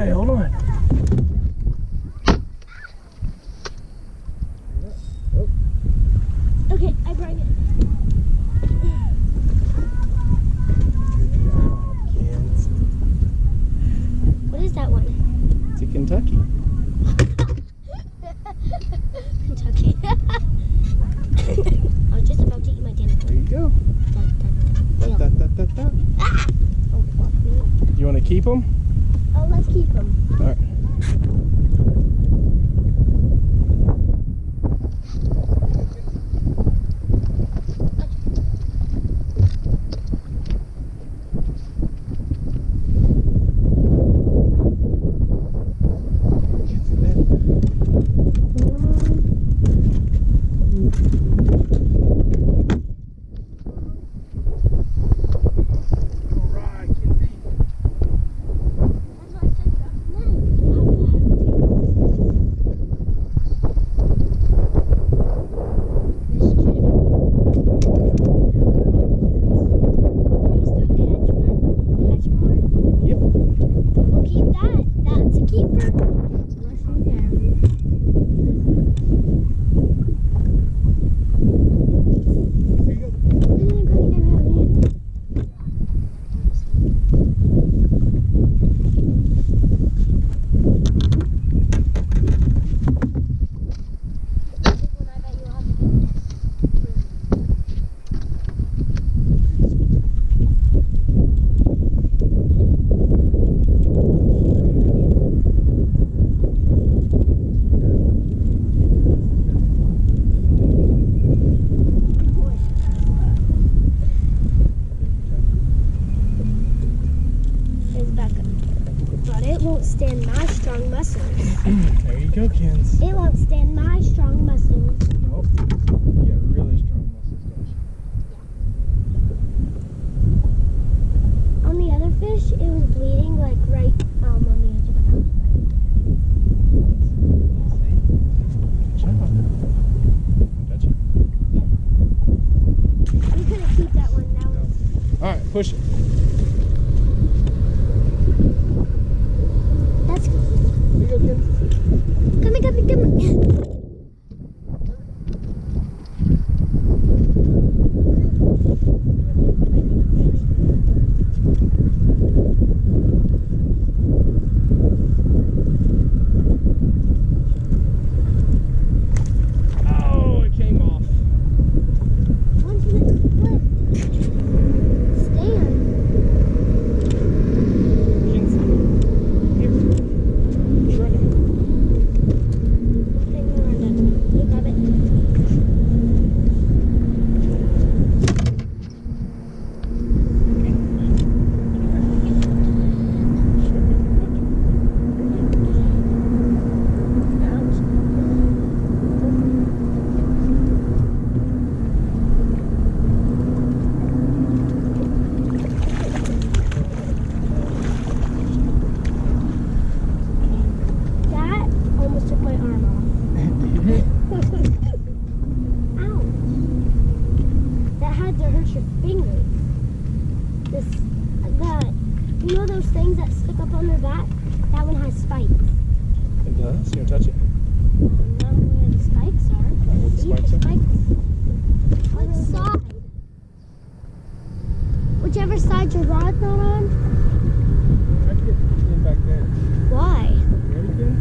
Okay, hold on. Okay, I brought it. What is that one? It's a Kentucky. Kentucky. I was just about to eat my dinner. There you go. Ah! Oh, fuck me. You want to keep them? Oh, let's keep them. All right. Stand my strong muscles. There you go, Kens. It won't stand my strong muscles. Nope. You got really strong muscles, don't you? Yeah. On the other fish, it was bleeding like right on the edge of the mouth. Good job. Touch it. Yeah. We couldn't keep that one now. No. All right, push it. Come here. Oh, it came off. Once it split. Stand. Here. Try it. You know those things that stick up on their back? That one has spikes. It does? You want to touch it? Not where the spikes are. Not where the See spikes are? What side? Whichever side your rod's not on? Try to get in back there. Why? You ready, Ken?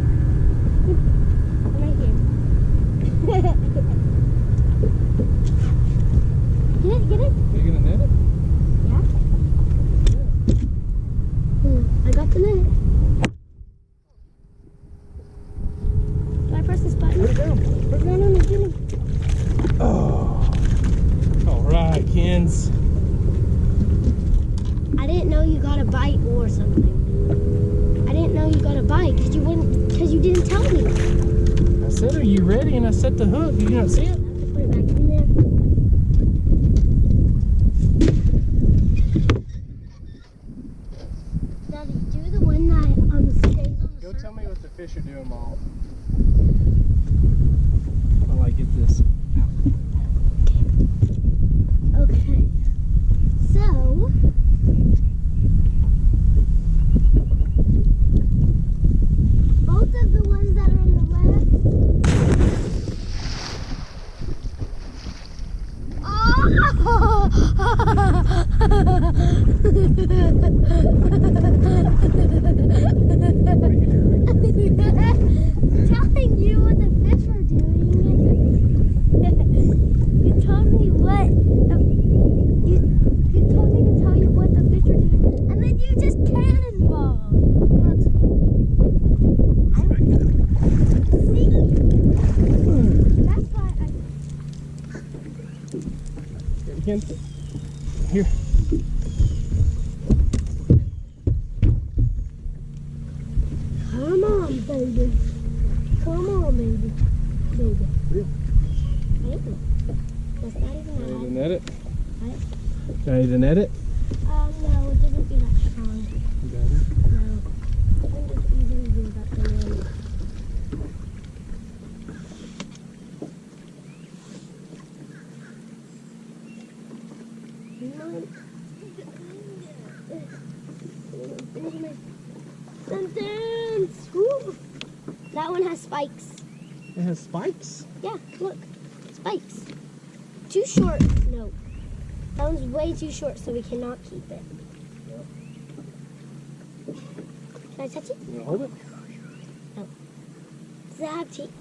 I'm right here. Get it? Are you going to net it? Yeah. I got the net. Do I press this button? Put it down. Put it down on the Jimmy. Oh. All right, Kens. I didn't know you got a bite or something. I didn't know you got a bite because you didn't tell me. I said, are you ready? And I set the hook. You don't see it? I have to put it back in there. Daddy, do the one that stays on the Go surface. tell me what the fish are doing, Mom. While I get this. Okay. So Telling you what the fish were doing. You told me what you told me to tell you what the fish were doing, and then you just cannonballed. What? See? That's why Here. Come on, baby. Come on, baby. Baby. Real. Baby. That's not even Ready to bad. net it? What? Ready to net it? No, it didn't do that strong. You got it. No. I can just easily do that thing in. Sentence! Woo. That one has spikes. It has spikes? Yeah, look. Spikes. Too short. No. That one's way too short, so we cannot keep it. Can I touch it? You want to hold it? Does it have teeth?